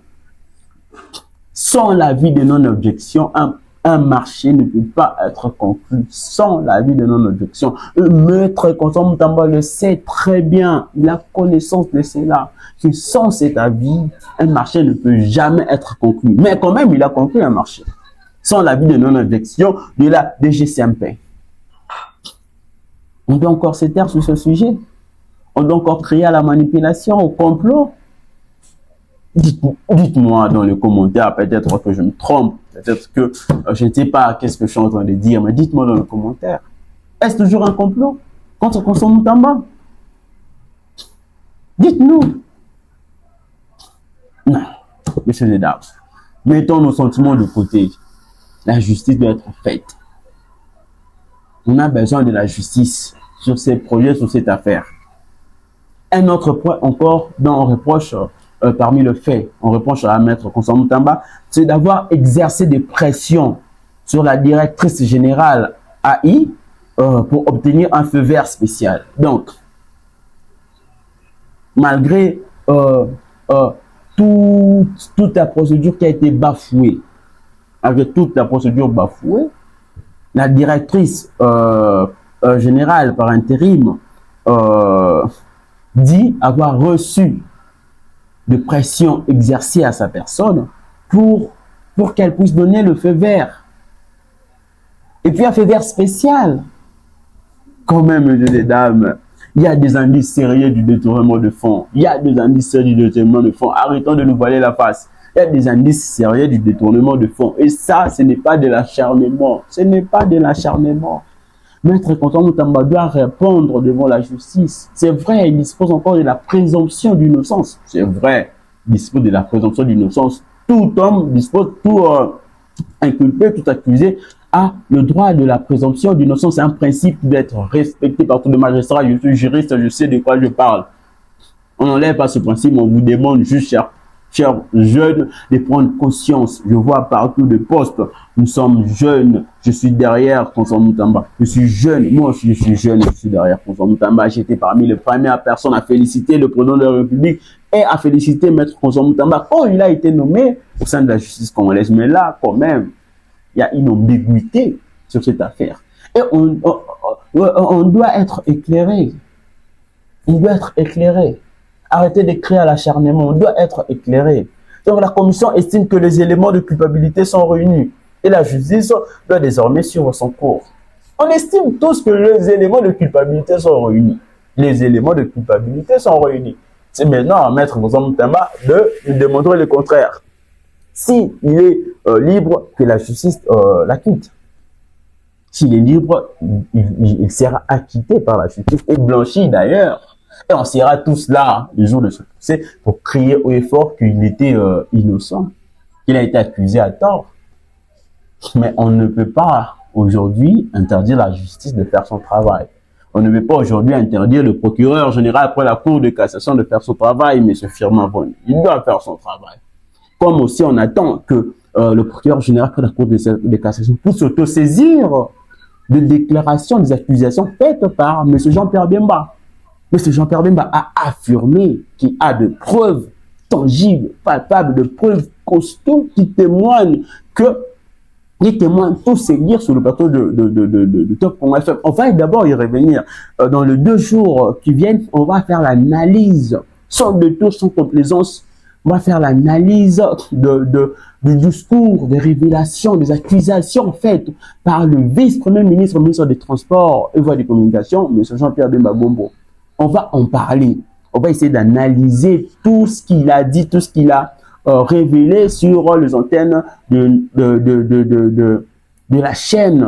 S1: Sans l'avis de non-objection, un marché ne peut pas être conclu sans l'avis de non-objection. Maître Constant Moutamba le sait très bien, il a connaissance de cela, que sans cet avis, un marché ne peut jamais être conclu. Mais quand même, il a conclu un marché, sans l'avis de non-objection de la DGCMP. On doit encore se taire sur ce sujet? On doit encore crier à la manipulation, au complot? Dites-moi dans les commentaires, peut-être que je me trompe, peut-être que je ne sais pas qu'est-ce que je suis en train de dire, mais dites-moi dans les commentaires. Est-ce toujours un complot contre Constant Moutamba? Dites-nous. Non, messieurs et dames, mettons nos sentiments de côté. La justice doit être faite. On a besoin de la justice sur ces projets, sur cette affaire. Un autre point encore dont on reproche, parmi le fait, on reproche à Maître Constant Moutamba, c'est d'avoir exercé des pressions sur la directrice générale AI pour obtenir un feu vert spécial. Donc, malgré toute la procédure qui a été bafouée, avec toute la procédure bafouée, la directrice générale par intérim dit avoir reçu de pression exercée à sa personne pour qu'elle puisse donner le feu vert. Et puis un feu vert spécial. Quand même, les dames, il y a des indices sérieux du détournement de fonds. Il y a des indices sérieux du détournement de fonds. Arrêtons de nous voiler la face. il y a des indices sérieux du détournement de fonds. Et ça, ce n'est pas de l'acharnement. Ce n'est pas de l'acharnement. Maître Constant Moutamba doit répondre devant la justice. C'est vrai, il dispose encore de la présomption d'innocence. C'est vrai, il dispose de la présomption d'innocence. Tout homme dispose, tout inculpé, tout accusé a le droit de la présomption d'innocence. C'est un principe d'être respecté par tous les magistrats. Je suis juriste, je sais de quoi je parle. On n'enlève pas ce principe, on vous demande juste, chers jeunes, de prendre conscience. Je vois partout des postes. Nous sommes jeunes. Je suis derrière Constant Moutamba. Je suis jeune. Moi aussi, je suis jeune. Je suis derrière Constant Moutamba. J'étais parmi les premières personnes à féliciter le président de la République et à féliciter Maître Constant Moutamba quand il a été nommé au sein de la justice congolaise. Mais là, quand même, il y a une ambiguïté sur cette affaire. Et on doit être éclairé. On doit être éclairé. Arrêtez d'écrire à l'acharnement, on doit être éclairé. Donc la commission estime que les éléments de culpabilité sont réunis et la justice doit désormais suivre son cours. On estime tous que les éléments de culpabilité sont réunis. Les éléments de culpabilité sont réunis. C'est maintenant à Maître Constant Moutamba de démontrer le contraire. S'il est libre, que la justice l'acquitte. S'il est libre, il sera acquitté par la justice et blanchi d'ailleurs. Et on sera tous là, le jour de ce procès, pour crier haut et fort qu'il était innocent, qu'il a été accusé à tort. Mais on ne peut pas aujourd'hui interdire la justice de faire son travail. On ne peut pas aujourd'hui interdire le procureur général après la Cour de cassation de faire son travail, M. Firmin Von. Il doit faire son travail. Comme aussi on attend que le procureur général après la Cour de cassation puisse s'autosaisir de déclarations, des accusations faites par M. Jean-Pierre Bemba. M. Jean-Pierre Bemba a affirmé qu'il a de preuves tangibles, palpables, de preuves costauds qui témoignent tous ces dires sur le plateau de Top.fm. On va d'abord y revenir. Dans les 2 jours qui viennent, on va faire l'analyse, sans détour, sans complaisance. On va faire l'analyse du discours, des révélations, des accusations faites par le vice-premier ministre, ministre des Transports et Voies de Communication, M. Jean-Pierre Bemba Gombo. On va en parler. On va essayer d'analyser tout ce qu'il a dit, tout ce qu'il a révélé sur les antennes de la chaîne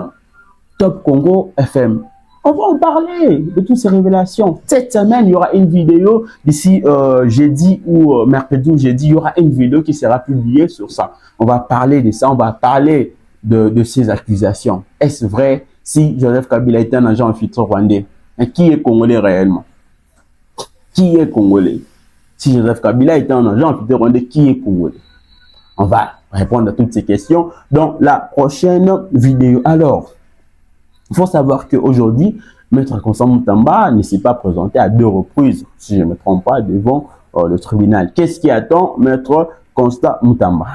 S1: Top Congo FM. On va en parler de toutes ces révélations. Cette semaine, il y aura une vidéo d'ici jeudi ou mercredi ou jeudi, il y aura une vidéo qui sera publiée sur ça. On va parler de ça, on va parler de ces accusations. Est-ce vrai si Joseph Kabila est un agent infiltré rwandais? Mais qui est congolais réellement? Qui est congolais? Si Joseph Kabila est un agent infiltré rwandais, qui est congolais? On va répondre à toutes ces questions dans la prochaine vidéo. Alors, il faut savoir qu'aujourd'hui, Maître Constant Moutamba ne s'est pas présenté à 2 reprises, si je ne me trompe pas, devant le tribunal. Qu'est-ce qui attend Maître Constant Moutamba?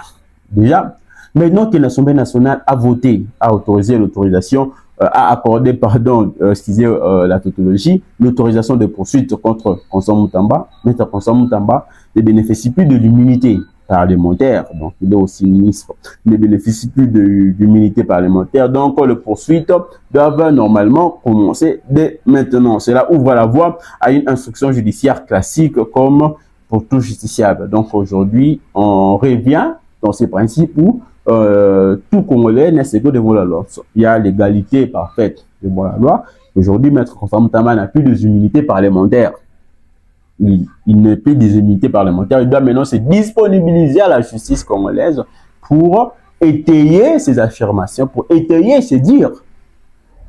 S1: Déjà, maintenant que l'Assemblée nationale a voté, a autorisé l'autorisation, a accordé, pardon, excusez la tautologie, l'autorisation de poursuite contre Constant Moutamba, Maître Constant Moutamba ne bénéficie plus de l'immunité parlementaire, donc il est aussi ministre, ne bénéficie plus de l'immunité parlementaire, donc les poursuites doivent normalement commencer dès maintenant. Cela ouvre la voie à une instruction judiciaire classique comme pour tout justiciable. Donc aujourd'hui, on revient dans ces principes où tout Congolais n'est égaux devant la loi. Il y a l'égalité parfaite devant la loi. Aujourd'hui, Maître Constant Moutamba n'a plus d'immunité parlementaire. Il ne peut des immunités parlementaires. Il doit maintenant se disponibiliser à la justice congolaise pour étayer ses affirmations, pour étayer ses dires.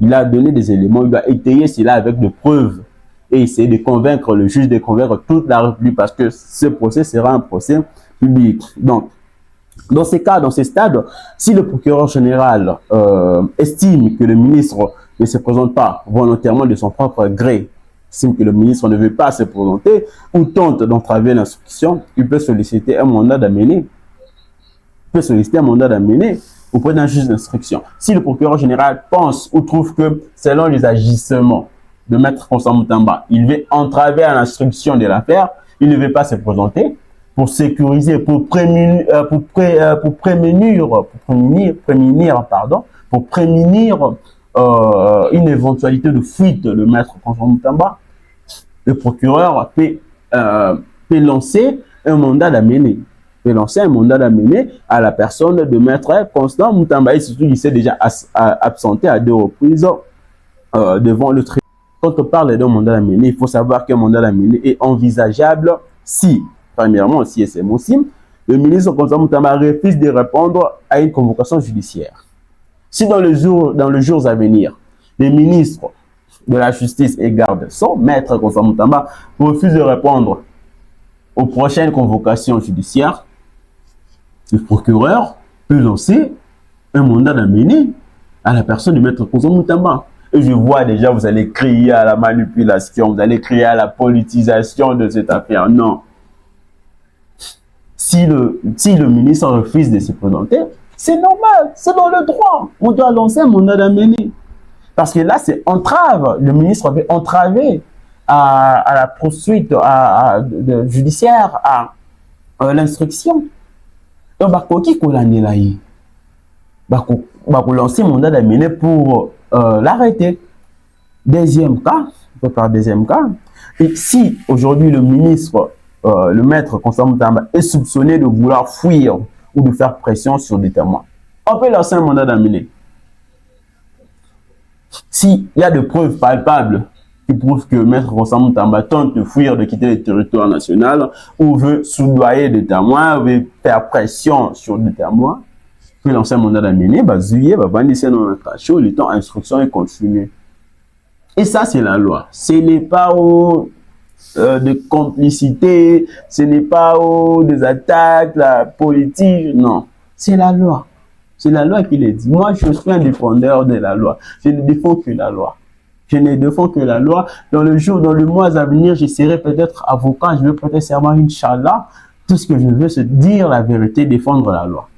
S1: Il a donné des éléments, il doit étayer cela avec des preuves et essayer de convaincre le juge, de convaincre toute la République parce que ce procès sera un procès public. Donc, dans ces cas, dans ces stades, si le procureur général estime que le ministre ne se présente pas volontairement de son propre gré, estime que le ministre ne veut pas se présenter ou tente d'entraver l'instruction, il peut solliciter un mandat d'amener. Il peut solliciter un mandat d'amener auprès d'un juge d'instruction. Si le procureur général pense ou trouve que, selon les agissements de Maître Constant Moutamba, il veut entraver à l'instruction de l'affaire, il ne veut pas se présenter pour sécuriser, pour prémunir une éventualité de fuite de Maître Constant Moutamba. Le procureur peut lancer un mandat d'amener. peut lancer un mandat d'amener à la personne de Maître Constant Moutamba, et surtout il s'est déjà absenté à 2 reprises devant le tribunal. Quand on parle d'un mandat d'amener, il faut savoir qu'un mandat d'amener est envisageable si, premièrement, si c'est possible, le ministre Constant Moutamba refuse de répondre à une convocation judiciaire. Si dans les jours à venir, les ministres de la justice et garde son Maître Constant Moutamba refuse de répondre aux prochaines convocations judiciaires, le procureur peut lancer un mandat d'amener à la personne de Maître Constant Moutamba. Et je vois déjà, vous allez crier à la manipulation, vous allez crier à la politisation de cette affaire. Non. Si le ministre refuse de se présenter, c'est normal, c'est dans le droit. On doit lancer un mandat d'amener. Parce que là, c'est entrave. Le ministre avait entravé à la poursuite judiciaire, à l'instruction. Donc, il faut lancer un mandat d'amener pour l'arrêter. Deuxième cas, on peut faire deuxième cas. Et si aujourd'hui le ministre, le Maître Constant Moutamba est soupçonné de vouloir fuir ou de faire pression sur des témoins, on peut lancer un mandat d'amener. S'il y a des preuves palpables qui prouvent que Maître Constant Moutamba tente de fuir, de quitter le territoire national, ou veut soudoyer des témoins, ou veut faire pression sur des témoins, puis lancer un mandat d'amener, juillet, va vendre dans le cachot, le temps instruction et continuer. Et ça, c'est la loi. Ce n'est pas de complicité, ce n'est pas des attaques, la politique, non. C'est la loi. C'est la loi qui le dit. Moi, je suis un défendeur de la loi. Je ne défends que la loi. Je ne défends que la loi. Dans le mois à venir, je serai peut-être avocat, je vais prêter serment, Inch'Allah. Tout ce que je veux, c'est dire la vérité, défendre la loi.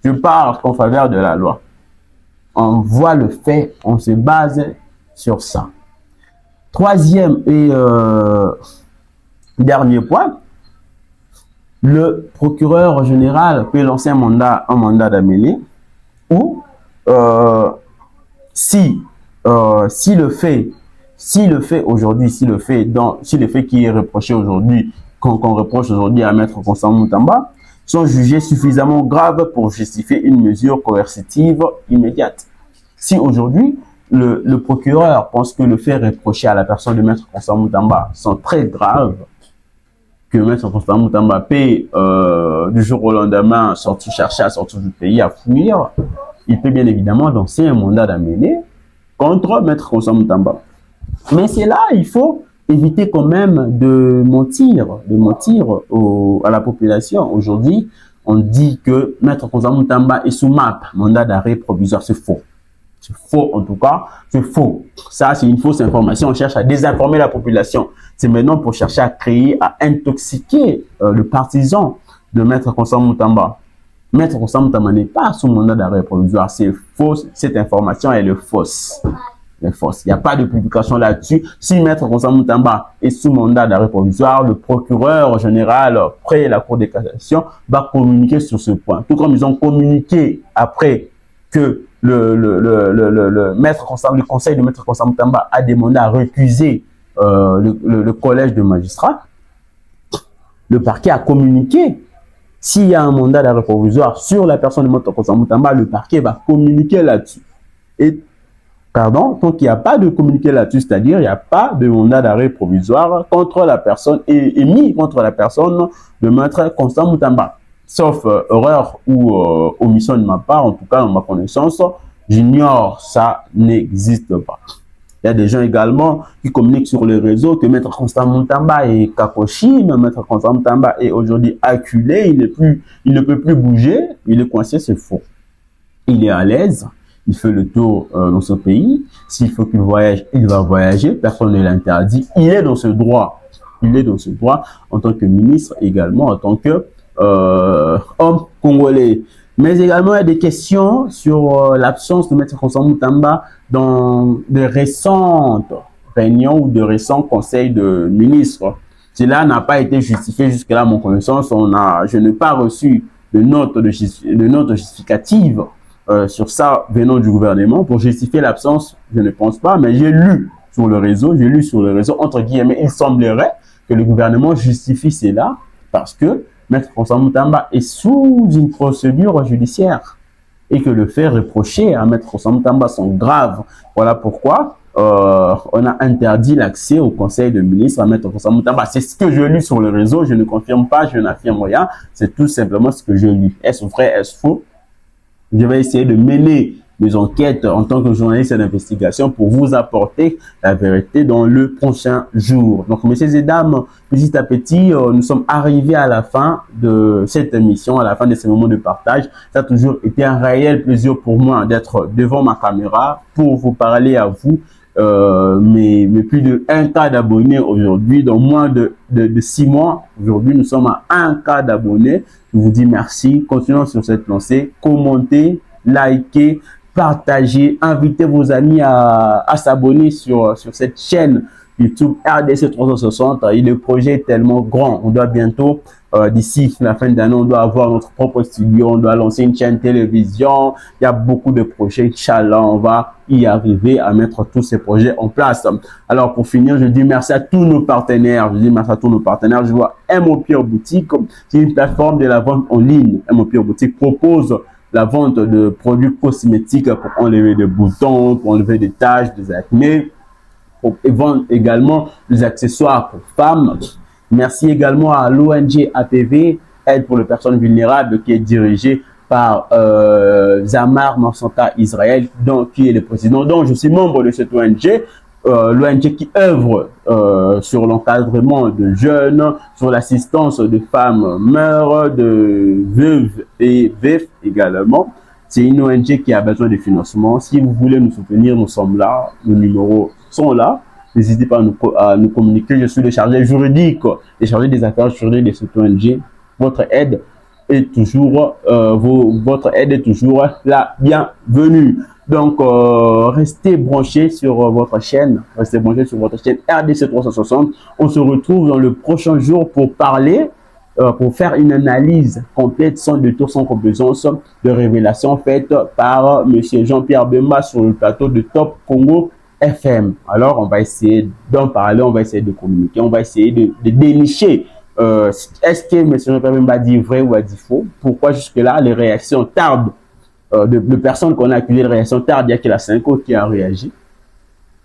S1: Je parle en faveur de la loi. On voit le fait, on se base sur ça. Troisième et dernier point, le procureur général peut lancer un mandat d'amener, ou si le fait aujourd'hui, si le fait qui est reproché aujourd'hui, qu'on reproche aujourd'hui à Maître Constant Moutamba, sont jugés suffisamment graves pour justifier une mesure coercitive immédiate. Si aujourd'hui, le procureur pense que le fait reproché à la personne de Maître Constant Moutamba sont très graves, que Maître Constant Moutamba peut du jour au lendemain chercher à sortir du pays, à fuir, il peut bien évidemment lancer un mandat d'amener contre Maître Constant Moutamba. Mais c'est là, il faut éviter quand même de mentir à la population. Aujourd'hui, on dit que Maître Constant Moutamba est sous MAP, mandat d'arrêt provisoire. C'est faux. C'est faux, en tout cas, c'est faux. Ça, c'est une fausse information. On cherche à désinformer la population. C'est maintenant pour chercher à créer, à intoxiquer le partisan de Maître Constant Moutamba. Maître Constant Moutamba n'est pas sous mandat d'arrêt provisoire. C'est faux. Cette information, elle est fausse. Elle est fausse. Il n'y a pas de publication là-dessus. Si Maître Constant Moutamba est sous mandat d'arrêt provisoire, le procureur général, près la Cour de cassation, va communiquer sur ce point. Tout comme ils ont communiqué après que le conseil de Maître Constant Moutamba a demandé à récuser le collège de magistrats, le parquet a communiqué. S'il y a un mandat d'arrêt provisoire sur la personne de Maître Constant Moutamba, le parquet va communiquer là-dessus. Et, pardon, tant qu'il n'y a pas de communiqué là-dessus, c'est-à-dire il n'y a pas de mandat d'arrêt provisoire contre la personne, émis contre la personne de Maître Constant Moutamba. Sauf erreur ou omission de ma part, en tout cas dans ma connaissance, j'ignore, ça n'existe pas. Il y a des gens également qui communiquent sur les réseaux que Maître Constant Moutamba est Kakoshim, Maître Constant Moutamba est aujourd'hui acculé, il ne peut plus bouger, il est coincé, c'est faux. Il est à l'aise, il fait le tour dans ce pays, s'il faut qu'il voyage, il va voyager, personne ne l'interdit, il est dans ce droit. Il est dans ce droit en tant que ministre également, en tant que homme congolais. Mais également, il y a des questions sur l'absence de Maître Constant Moutamba dans de récentes réunions ou de récents conseils de ministres. Cela n'a pas été justifié jusque-là, à mon connaissance. Je n'ai pas reçu de note justificative sur ça venant du gouvernement pour justifier l'absence. Je ne pense pas, mais j'ai lu sur le réseau, entre guillemets, il semblerait que le gouvernement justifie cela parce que Maître François Moutamba est sous une procédure judiciaire et que le fait reproché à Maître François Moutamba sont graves. Voilà pourquoi on a interdit l'accès au conseil de ministres à Maître François Moutamba. C'est ce que je lis sur le réseau, je ne confirme pas, je n'affirme rien, c'est tout simplement ce que je lis. Est-ce vrai, est-ce faux? Je vais essayer de mener mes enquêtes en tant que journaliste d'investigation pour vous apporter la vérité dans le prochain jour. Donc, messieurs et dames, petit à petit, nous sommes arrivés à la fin de cette émission, à la fin de ce moment de partage. Ça a toujours été un réel plaisir pour moi d'être devant ma caméra pour vous parler à vous. Mais plus de 1K d'abonnés aujourd'hui, dans moins de 6 mois. Aujourd'hui, nous sommes à 1K d'abonnés. Je vous dis merci. Continuons sur cette lancée. Commentez, likez, partagez, invitez vos amis à s'abonner sur cette chaîne YouTube RDC 360. Et le projet est tellement grand. On doit bientôt, d'ici la fin d'année, on doit avoir notre propre studio. On doit lancer une chaîne télévision. Il y a beaucoup de projets. Inch'Allah, on va y arriver à mettre tous ces projets en place. Alors, pour finir, je dis merci à tous nos partenaires. Je vois Mopire Boutique. C'est une plateforme de la vente en ligne. Mopire Boutique propose la vente de produits cosmétiques pour enlever des boutons, pour enlever des taches, des acnés, pour vendre également des accessoires pour femmes. Merci également à l'ONG APV, Aide pour les personnes vulnérables, qui est dirigée par Zamar Mansanta Israël, qui est le président. Donc, je suis membre de cette ONG. L'ONG qui œuvre sur l'encadrement de jeunes, sur l'assistance de femmes mères, de veuves et veufs également. C'est une ONG qui a besoin de financement. Si vous voulez nous soutenir, nous sommes là. Nos numéros sont là. N'hésitez pas à nous communiquer. Je suis le chargé juridique, le chargé des affaires juridiques de cette ONG. Votre aide est toujours la bienvenue. Donc, restez branchés sur votre chaîne. Restez branchés sur votre chaîne RDC 360. On se retrouve dans le prochain jour pour parler, pour faire une analyse complète, sans détour, sans complaisance, de révélations faites par Monsieur Jean-Pierre Bemba sur le plateau de Top Congo FM. Alors, on va essayer d'en parler, on va essayer de communiquer, on va essayer de dénicher. Est-ce que M. Jean-Pierre Bemba dit vrai ou a dit faux? Pourquoi jusque-là, les réactions tardent? De personnes qu'on a accusées de réaction tarde, il y a que la Cinco qui a réagi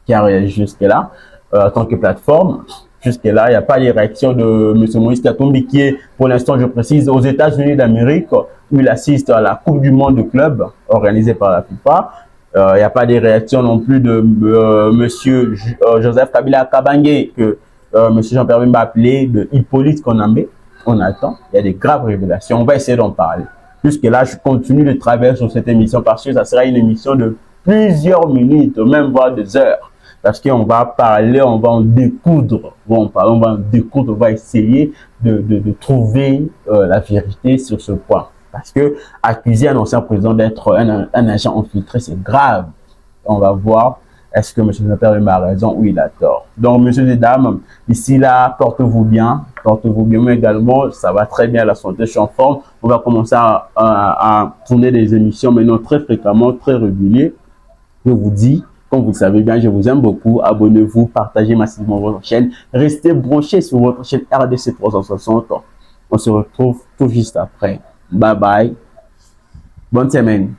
S1: jusque-là, en tant que plateforme. Jusque-là, il n'y a pas les réactions de M. Moïse Katumbi qui est, pour l'instant, je précise, aux États-Unis d'Amérique, où il assiste à la Coupe du Monde de club organisée par la FIFA. Il n'y a pas des réactions non plus de M. Joseph Kabila Kabange, que M. Jean-Pierre Bemba a appelé de Hippolyte Konambe. On attend, il y a des graves révélations, on va essayer d'en parler. Jusque-là, je continue de travailler sur cette émission parce que ça sera une émission de plusieurs minutes, même voire des heures. Parce qu'on va parler, on va en découdre. On va essayer de trouver la vérité sur ce point. Parce que accuser un ancien président d'être un agent infiltré, c'est grave. On va voir, est-ce que M. Jean-Pierre Bemba a raison ou il a tort. Donc, messieurs et dames, ici là, portez-vous bien, mais également, ça va très bien, la santé, je suis en forme. On va commencer à tourner des émissions maintenant très fréquemment, très réguliers. Je vous dis, comme vous le savez bien, je vous aime beaucoup. Abonnez-vous, partagez massivement votre chaîne. Restez branchés sur votre chaîne RDC 360. On se retrouve tout juste après. Bye bye. Bonne semaine.